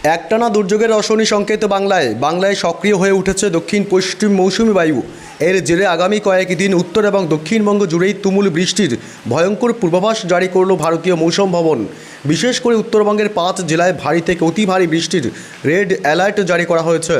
একটানা দুর্যোগের রসনী সংকেত বাংলায় সক্রিয় হয়ে উঠেছে দক্ষিণ পশ্চিম মৌসুমি বায়ু। এর জেরে আগামী কয়েকদিন উত্তর এবং দক্ষিণবঙ্গ জুড়েই তুমুল বৃষ্টির ভয়ঙ্কর পূর্বাভাস জারি করল ভারতীয় মৌসুম ভবন। বিশেষ করে উত্তরবঙ্গের 5 জেলায় ভারী থেকে অতি ভারী বৃষ্টির রেড অ্যালার্ট জারি করা হয়েছে।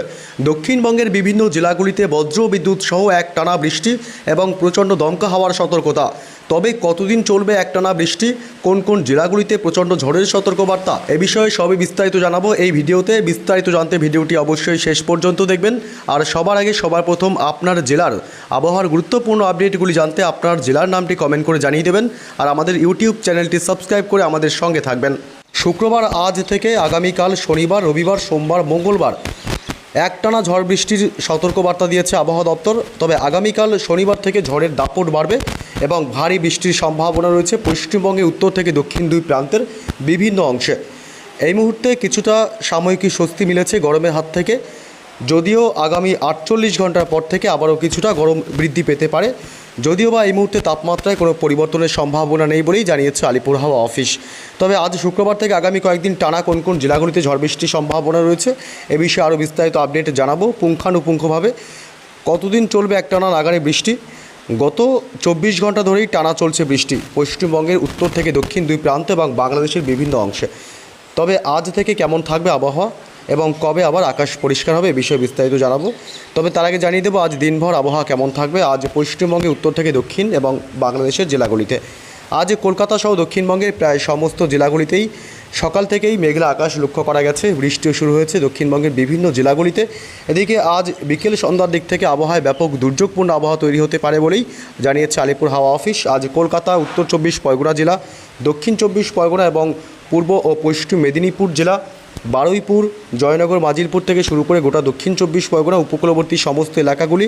দক্ষিণবঙ্গের বিভিন্ন জেলাগুলিতে বজ্র বিদ্যুৎ সহ একটানা বৃষ্টি এবং প্রচণ্ড দমকা হাওয়ার সতর্কতা। তবে কতদিন চলবে একটানা বৃষ্টি, কোন কোন জেলাগুলিতে প্রচণ্ড ঝড়ের সতর্কবার্তা, এ বিষয়ে সবই বিস্তারিত জানাবো এই ভিডিওতে। বিস্তারিত জানতে ভিডিওটি অবশ্যই শেষ পর্যন্ত দেখবেন। আর সবার আগে সবার প্রথম আপনার জেলার আবহাওয়ার গুরুত্বপূর্ণ আপডেটগুলি জানতে আপনার জেলার নামটি কমেন্ট করে জানিয়ে দেবেন। আর আমাদের ইউটিউব চ্যানেলটি সাবস্ক্রাইব করে আমাদের সঙ্গে থাকবেন। শুক্রবার আজ থেকে আগামীকাল শনিবার, রবিবার, সোমবার, মঙ্গলবার একটানা ঝড় বৃষ্টির সতর্কবার্তা দিয়েছে আবহাওয়া দপ্তর। তবে আগামীকাল শনিবার থেকে ঝড়ের দাপট বাড়বে এবং ভারী বৃষ্টির সম্ভাবনা রয়েছে পশ্চিমবঙ্গে উত্তর থেকে দক্ষিণ দুই প্রান্তের বিভিন্ন অংশে। এই মুহূর্তে কিছুটা সাময়িক স্বস্তি মিলেছে গরমের হাত থেকে, যদিও আগামী 48 ঘন্টার পর থেকে আবারও কিছুটা গরম বৃদ্ধি পেতে পারে। যদিও বা এই মুহূর্তে তাপমাত্রায় কোনো পরিবর্তনের সম্ভাবনা নেই বলেই জানিয়েছে আলিপুর হাওয়া অফিস। তবে আজ শুক্রবার থেকে আগামী কয়েকদিন টানা কোন কোন জেলাগুলিতে ঝড় বৃষ্টির সম্ভাবনা রয়েছে এ বিষয়ে আরও বিস্তারিত আপডেট জানাবো পুঙ্খানুপুঙ্খভাবে। কতদিন চলবে একটানা নাগারে বৃষ্টি? গত 24 ঘন্টা ধরেই টানা চলছে বৃষ্টি পশ্চিমবঙ্গের উত্তর থেকে দক্ষিণ দুই প্রান্ত এবং বাংলাদেশের বিভিন্ন অংশে। তবে আজ থেকে কেমন থাকবে আবহাওয়া এবং কবে আবার আকাশ পরিষ্কার হবে এ বিষয়ে বিস্তারিত জানাবো। তবে তার আগে জানিয়ে দেবো আজ দিনভর আবহাওয়া কেমন থাকবে আজ পশ্চিমবঙ্গে উত্তর থেকে দক্ষিণ এবং বাংলাদেশের জেলাগুলিতে। আজ কলকাতা সহ দক্ষিণবঙ্গের প্রায় সমস্ত জেলাগুলিতেই সকাল থেকেই মেঘলা আকাশ লক্ষ্য করা গেছে। বৃষ্টিও শুরু হয়েছে দক্ষিণবঙ্গের বিভিন্ন জেলাগুলিতে। এদিকে আজ বিকেল সন্ধ্যার দিক থেকে আবহাওয়ায় ব্যাপক দুর্যোগপূর্ণ আবহাওয়া তৈরি হতে পারে বলেই জানিয়েছে আলিপুর হাওয়া অফিস। আজ কলকাতা, উত্তর 24 পরগনা জেলা, দক্ষিণ 24 পরগনা এবং পূর্ব ও পশ্চিম মেদিনীপুর জেলা, বারুইপুর, জয়নগর, মাজিলপুর থেকে শুরু করে গোটা দক্ষিণ 24 পরগনা উপকূলবর্তী সমস্ত এলাকাগুলি,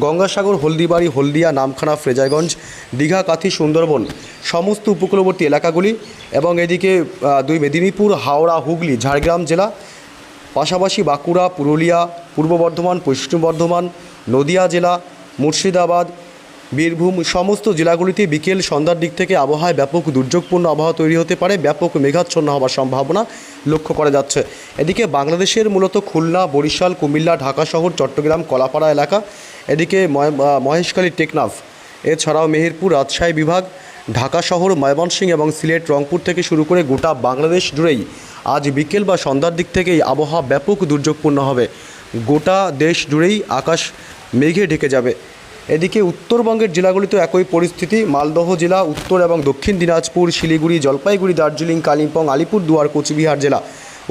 গঙ্গাসাগর, হলদিবাড়ি, হলদিয়া, নামখানা, ফ্রেজারগঞ্জ, দীঘা, কাথি, সুন্দরবন সমস্ত উপকূলবর্তী এলাকাগুলি এবং এদিকে দুই মেদিনীপুর, হাওড়া, হুগলি, ঝাড়গ্রাম জেলা, পাশাপাশি বাঁকুড়া, পুরুলিয়া, পূর্ব বর্ধমান, পশ্চিম বর্ধমান, নদিয়া জেলা, মুর্শিদাবাদ, বীরভূম সমস্ত জেলাগুলিতে বিকেল সন্ধ্যার দিক থেকে আবহাওয়ায় ব্যাপক দুর্যোগপূর্ণ আবহাওয়া তৈরি হতে পারে। ব্যাপক মেঘাচ্ছন্ন হওয়ার সম্ভাবনা লক্ষ্য করা যাচ্ছে। এদিকে বাংলাদেশের মূলত খুলনা, বরিশাল, কুমিল্লা, ঢাকা শহর, চট্টগ্রাম, কলাপাড়া এলাকা, এদিকে মহেশখালী, টেকনাফ, এছাড়াও মেহেরপুর, রাজশাহী বিভাগ, ঢাকা শহর, ময়মনসিংহ এবং সিলেট, রংপুর থেকে শুরু করে গোটা বাংলাদেশ জুড়েই আজ বিকেল বা সন্ধ্যার দিক থেকেই আবহাওয়া ব্যাপক দুর্যোগপূর্ণ হবে। গোটা দেশ জুড়েই আকাশ মেঘে ঢেকে যাবে। এদিকে উত্তরবঙ্গের জেলাগুলিতেও একই পরিস্থিতি। মালদহ জেলা, উত্তর এবং দক্ষিণ দিনাজপুর, শিলিগুড়ি, জলপাইগুড়ি, দার্জিলিং, কালিম্পং, আলিপুরদুয়ার, কোচবিহার জেলা,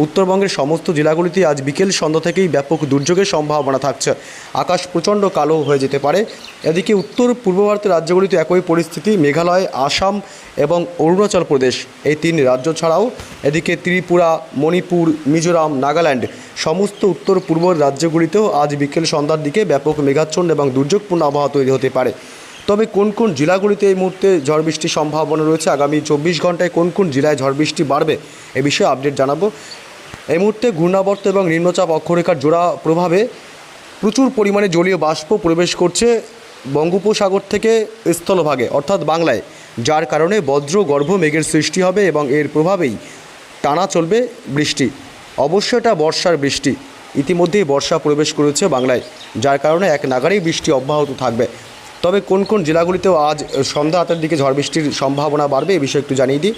উত্তরবঙ্গের সমস্ত জেলাগুলিতে আজ বিকেল সন্ধ্যা থেকেই ব্যাপক দুর্যোগের সম্ভাবনা থাকছে। আকাশ প্রচণ্ড কালো হয়ে যেতে পারে। এদিকে উত্তর পূর্ব ভারতের রাজ্যগুলিতে একই পরিস্থিতি। মেঘালয়, আসাম এবং অরুণাচল প্রদেশ এই 3 রাজ্য ছাড়াও এদিকে ত্রিপুরা, মণিপুর, মিজোরাম, নাগাল্যান্ড সমস্ত উত্তর পূর্ব রাজ্যগুলিতেও আজ বিকেল সন্ধ্যার দিকে ব্যাপক মেঘাচ্ছন্ন এবং দুর্যোগপূর্ণ আবহাওয়া তৈরি হতে পারে। তবে কোন কোন জেলাগুলিতে এই মুহূর্তে ঝড় বৃষ্টির সম্ভাবনা রয়েছে, আগামী 24 ঘন্টায় কোন কোন জেলায় ঝড় বৃষ্টি বাড়বে এ বিষয়ে আপডেট জানাবো। এই মুহূর্তে ঘূর্ণাবর্ত এবং নিম্নচাপ অক্ষরেখার জোড়া প্রভাবে প্রচুর পরিমাণে জলীয় বাষ্প প্রবেশ করছে বঙ্গোপসাগর থেকে স্থলভাগে অর্থাৎ বাংলায়, যার কারণে বজ্র গর্ভ মেঘের সৃষ্টি হবে এবং এর প্রভাবেই টানা চলবে বৃষ্টি। অবশ্য এটা বর্ষার বৃষ্টি, ইতিমধ্যেই বর্ষা প্রবেশ করেছে বাংলায়, যার কারণে এক নাগারেই বৃষ্টি অব্যাহত থাকবে। তবে কোন কোন জেলাগুলিতেও আজ সন্ধ্যা রাতের দিকে ঝড় বৃষ্টির সম্ভাবনা বাড়বে এ বিষয়ে একটু জানিয়ে দিই।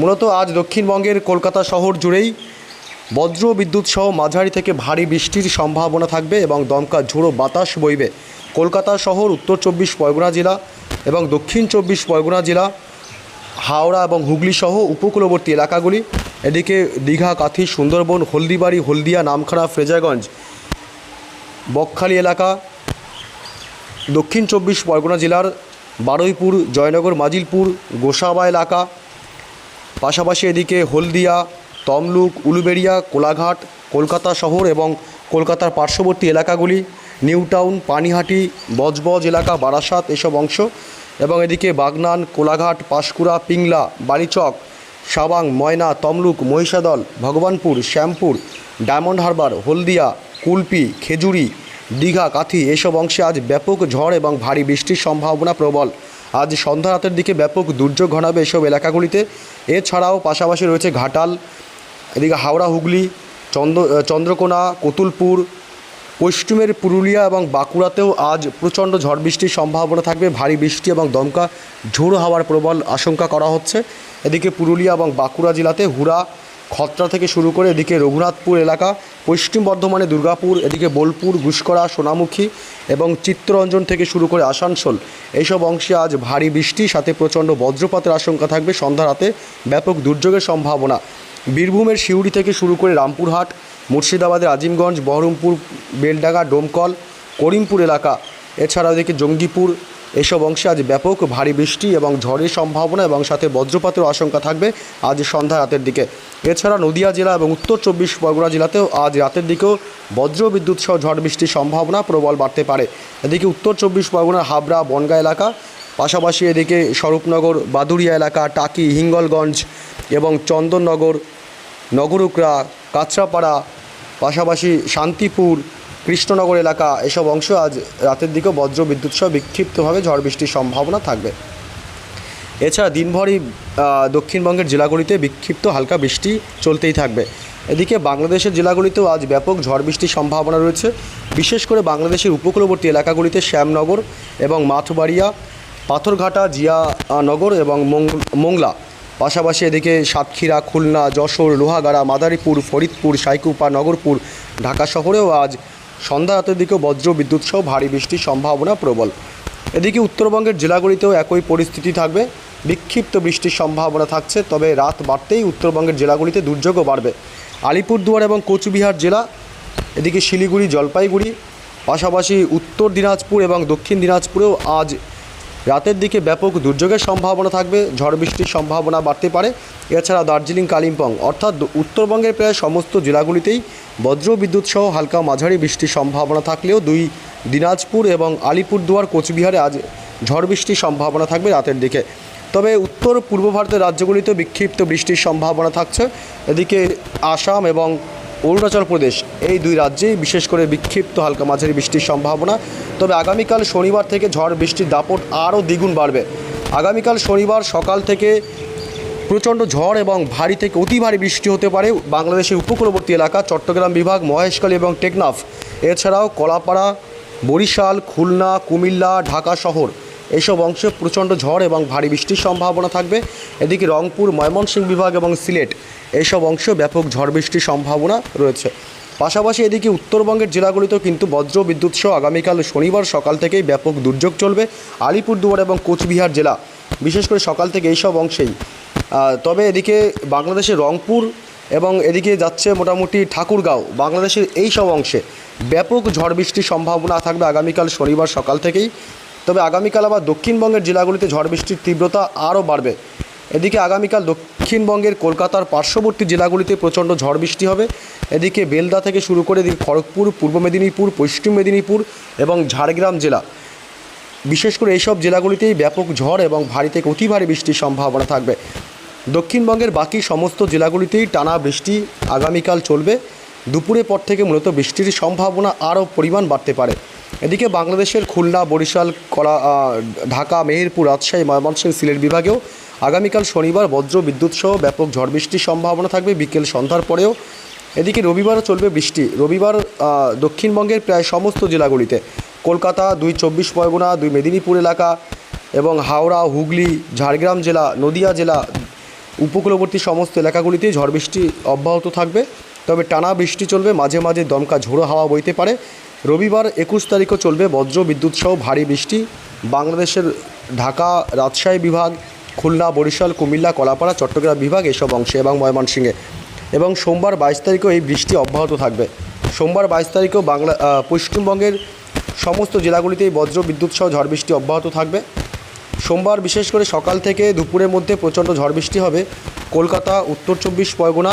মূলত আজ দক্ষিণবঙ্গের কলকাতা শহর জুড়েই বজ্র বিদ্যুৎ সহ মাঝারি থেকে ভারী বৃষ্টির সম্ভাবনা থাকবে এবং দমকা ঝোড়ো বাতাস বইবে। কলকাতা শহর, উত্তর 24 পরগনা জেলা এবং দক্ষিণ 24 পরগনা জেলা, হাওড়া এবং হুগলি সহ উপকূলবর্তী এলাকাগুলি, এদিকে দীঘা, কাথি, সুন্দরবন, হলদিবাড়ি, হলদিয়া, নামখানা, ফ্রেজারগঞ্জ, বকখালি এলাকা, দক্ষিণ 24 পরগনা জেলার বারুইপুর, জয়নগর, মাজিলপুর, গোসাবা এলাকা, পাশাপাশি এদিকে হলদিয়া, তমলুক, উলুবেড়িয়া, কোলাঘাট, কলকাতা শহর এবং কলকাতার পার্শ্ববর্তী এলাকাগুলি, নিউ টাউন, পানিহাটি, বজবজ এলাকা, বারাসাত এসব অংশ এবং এদিকে বাগনান, কোলাঘাট, পাঁশকুড়া, পিংলা, বালিচক, সাবাং, ময়না, তমলুক, মহিষাদল, ভগবানপুর, শ্যামপুর, ডায়মন্ড হারবার, হলদিয়া, কুলপি, খেজুরি, দীঘা, কাথি এসব অংশে আজ ব্যাপক ঝড় এবং ভারী বৃষ্টির সম্ভাবনা প্রবল। আজ সন্ধ্যা রাতের দিকে ব্যাপক দুর্যোগ ঘনাবে এসব এলাকাগুলিতে। এছাড়াও পাশাপাশি রয়েছে ঘাটাল, এদিকে হাওড়া, হুগলি, চন্দ্রকোনা, কতুলপুর, পশ্চিমের পুরুলিয়া এবং বাঁকুড়াতেও আজ প্রচণ্ড ঝড় বৃষ্টির সম্ভাবনা থাকবে। ভারী বৃষ্টি এবং দমকা ঝোড়ো হাওয়ার প্রবল আশঙ্কা করা হচ্ছে। এদিকে পুরুলিয়া এবং বাঁকুড়া জেলাতে হুড়া, খত্রা থেকে শুরু করে এদিকে রঘুনাথপুর এলাকা, পশ্চিম বর্ধমানে দুর্গাপুর, এদিকে বোলপুর, গুসকরা, সোনামুখী এবং চিত্তরঞ্জন থেকে শুরু করে আসানসোল এইসব অংশে আজ ভারী বৃষ্টি সাথে প্রচণ্ড বজ্রপাতের আশঙ্কা থাকবে। সন্ধ্যা রাতে ব্যাপক দুর্যোগের সম্ভাবনা। বীরভূমের সিউড়ি থেকে শুরু করে রামপুরহাট, মুর্শিদাবাদের আজিমগঞ্জ, বহরমপুর, বেলডাঙ্গা, ডোমকল, করিমপুর এলাকা, এছাড়াও এদিকে জঙ্গিপুর এসব অংশে আজ ব্যাপক ভারী বৃষ্টি এবং ঝড়ের সম্ভাবনা এবং সাথে বজ্রপাতের আশঙ্কা থাকবে আজ সন্ধ্যা রাতের দিকে। এছাড়া নদিয়া জেলা এবং উত্তর চব্বিশ পরগনা জেলাতেও আজ রাতের দিকেও বজ্র বিদ্যুৎ সহ ঝড় বৃষ্টির সম্ভাবনা প্রবল বাড়তে পারে। এদিকে উত্তর চব্বিশ পরগনার হাবড়া, বনগাঁ এলাকা, পাশাপাশি এদিকে স্বরূপনগর, বাদুড়িয়া এলাকা, টাকি, হিঙ্গলগঞ্জ এবং চন্দননগর, নগরুকরা, কাঁচরাপাড়া, পাশাপাশি শান্তিপুর, কৃষ্ণনগর এলাকা এসব অংশ আজ রাতের দিকেও বজ্র বিদ্যুৎ সহ বিক্ষিপ্তভাবে ঝড় বৃষ্টির সম্ভাবনা থাকবে। এছাড়া দিনভরই দক্ষিণবঙ্গের জেলাগুলিতে বিক্ষিপ্ত হালকা বৃষ্টি চলতেই থাকবে। এদিকে বাংলাদেশের জেলাগুলিতেও আজ ব্যাপক ঝড় বৃষ্টির সম্ভাবনা রয়েছে। বিশেষ করে বাংলাদেশের উপকূলবর্তী এলাকাগুলিতে শ্যামনগর এবং মাঠবাড়িয়া, পাথরঘাটা, জিয়ানগর এবং মোংলা, পাশাপাশি এদিকে সাতক্ষীরা, খুলনা, যশোর, লোহাগাড়া, মাদারীপুর, ফরিদপুর, সাইকুপা, নগরপুর, ঢাকা শহরেও আজ সন্ধ্যা রাতের দিকেও বজ্র বিদ্যুৎ সহ ভারী বৃষ্টির সম্ভাবনা প্রবল। এদিকে উত্তরবঙ্গের জেলাগুলিতেও একই পরিস্থিতি থাকবে, বিক্ষিপ্ত বৃষ্টির সম্ভাবনা থাকছে। তবে রাত বাড়তেই উত্তরবঙ্গের জেলাগুলিতে দুর্যোগও বাড়বে। আলিপুরদুয়ার এবং কোচবিহার জেলা, এদিকে শিলিগুড়ি, জলপাইগুড়ি, পাশাপাশি উত্তর দিনাজপুর এবং দক্ষিণ দিনাজপুরেও আজ রাতের দিকে ব্যাপক দুর্যোগের সম্ভাবনা থাকবে, ঝড় বৃষ্টির সম্ভাবনা বাড়তে পারে। এছাড়া দার্জিলিং, কালিম্পং অর্থাৎ উত্তরবঙ্গের প্রায় সমস্ত জেলাগুলিতেই বজ্র বিদ্যুৎ সহ হালকা মাঝারি বৃষ্টির সম্ভাবনা থাকলেও দিনাজপুর এবং আলিপুরদুয়ার, কোচবিহারে আজ ঝড় বৃষ্টির সম্ভাবনা থাকবে রাতের দিকে। তবে উত্তর পূর্ব ভারতের রাজ্যগুলিতে বিক্ষিপ্ত বৃষ্টির সম্ভাবনা থাকছে। এদিকে আসাম এবং অরুণাচল প্রদেশ এই দুই রাজ্যেই বিশেষ করে বিক্ষিপ্ত হালকা মাঝারি বৃষ্টির সম্ভাবনা। তবে আগামীকাল শনিবার থেকে ঝড় বৃষ্টির দাপট আরও দ্বিগুণ বাড়বে। আগামীকাল শনিবার সকাল থেকে প্রচণ্ড ঝড় এবং ভারী থেকে অতি ভারী বৃষ্টি হতে পারে বাংলাদেশের উপকূলবর্তী এলাকা, চট্টগ্রাম বিভাগ, মহেশখালী এবং টেকনাফ, এছাড়াও কলাপাড়া, বরিশাল, খুলনা, কুমিল্লা, ঢাকা শহর এইসব অংশে প্রচণ্ড ঝড় এবং ভারী বৃষ্টির সম্ভাবনা থাকবে। এদিকে রংপুর, ময়মনসিংহ বিভাগ এবং সিলেট এইসব অংশে ব্যাপক ঝড় বৃষ্টির সম্ভাবনা রয়েছে। পাশাপাশি এদিকে উত্তরবঙ্গের জেলাগুলিতেও কিন্তু বজ্র বিদ্যুৎ সহ আগামীকাল শনিবার সকাল থেকেই ব্যাপক দুর্যোগ চলবে। আলিপুরদুয়ার এবং কোচবিহার জেলা বিশেষ করে সকাল থেকে এইসব অংশেই। তবে এদিকে বাংলাদেশের রংপুর এবং এদিকে যাচ্ছে মোটামুটি ঠাকুরগাঁও, বাংলাদেশের এই সব অংশে ব্যাপক ঝড় বৃষ্টির সম্ভাবনা থাকবে আগামীকাল শনিবার সকাল থেকেই। তবে আগামীকাল আবার দক্ষিণবঙ্গের জেলাগুলিতে ঝড় বৃষ্টির তীব্রতা আরও বাড়বে। এদিকে আগামীকাল দক্ষিণবঙ্গের কলকাতার পার্শ্ববর্তী জেলাগুলিতে প্রচণ্ড ঝড় বৃষ্টি হবে। এদিকে বেলদা থেকে শুরু করে এদিকে খড়গপুর, পূর্ব মেদিনীপুর, পশ্চিম মেদিনীপুর এবং ঝাড়গ্রাম জেলা বিশেষ করে এইসব জেলাগুলিতেই ব্যাপক ঝড় এবং ভারী থেকে অতি ভারী বৃষ্টির সম্ভাবনা থাকবে। দক্ষিণবঙ্গের বাকি সমস্ত জেলাগুলিতেই টানা বৃষ্টি আগামীকাল চলবে। দুপুরের পর থেকে মূলত বৃষ্টির সম্ভাবনা আরও পরিমাণ বাড়তে পারে। এদিকে বাংলাদেশের খুলনা, বরিশাল, ঢাকা, মেহেরপুর, রাজশাহী, ময়মনসিংহ, সিলেট বিভাগেও আগামীকাল শনিবার বজ্র বিদ্যুৎ সহ ব্যাপক ঝড় বৃষ্টির সম্ভাবনা থাকবে বিকেল সন্ধ্যার পরেও। এদিকে রবিবারও চলবে বৃষ্টি। রবিবার দক্ষিণবঙ্গের প্রায় সমস্ত জেলাগুলিতে, কলকাতা, 2 চব্বিশ পরগনা, 2 মেদিনীপুর এলাকা এবং হাওড়া, হুগলি, ঝাড়গ্রাম জেলা, নদিয়া জেলা উপকূলবর্তী সমস্ত এলাকাগুলিতে ঝড় বৃষ্টি অব্যাহত থাকবে। তবে টানা বৃষ্টি চলবে, মাঝে মাঝে দমকা ঝোড়ো হাওয়া বইতে পারে। রবিবার 21 তারিখও চলবে বজ্র বিদ্যুৎ সহ ভারী বৃষ্টি বাংলাদেশের ঢাকা, রাজশাহী বিভাগ, খুলনা, বরিশাল, কুমিল্লা, কলাপাড়া, চট্টগ্রাম বিভাগ এসব অংশে এবং ময়মনসিংহে। এবং সোমবার 22 তারিখও এই বৃষ্টি অব্যাহত থাকবে। সোমবার 22 তারিখেও পশ্চিমবঙ্গের সমস্ত জেলাগুলিতেই বজ্র বিদ্যুৎ সহ ঝড় বৃষ্টি অব্যাহত থাকবে। সোমবার বিশেষ করে সকাল থেকে দুপুরের মধ্যে প্রচণ্ড ঝড় বৃষ্টি হবে কলকাতা, উত্তর চব্বিশ পরগনা,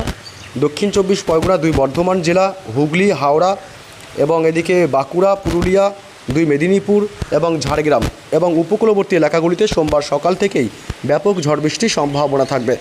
দক্ষিণ চব্বিশ পরগনা, 2 বর্ধমান জেলা, হুগলি, হাওড়া এবং এদিকে বাঁকুড়া, পুরুলিয়া, 2 মেদিনীপুর এবং ঝাড়গ্রাম এবং উপকূলবর্তী এলাকাগুলিতে সোমবার সকাল থেকেই ব্যাপক ঝড় বৃষ্টির সম্ভাবনা থাকবে।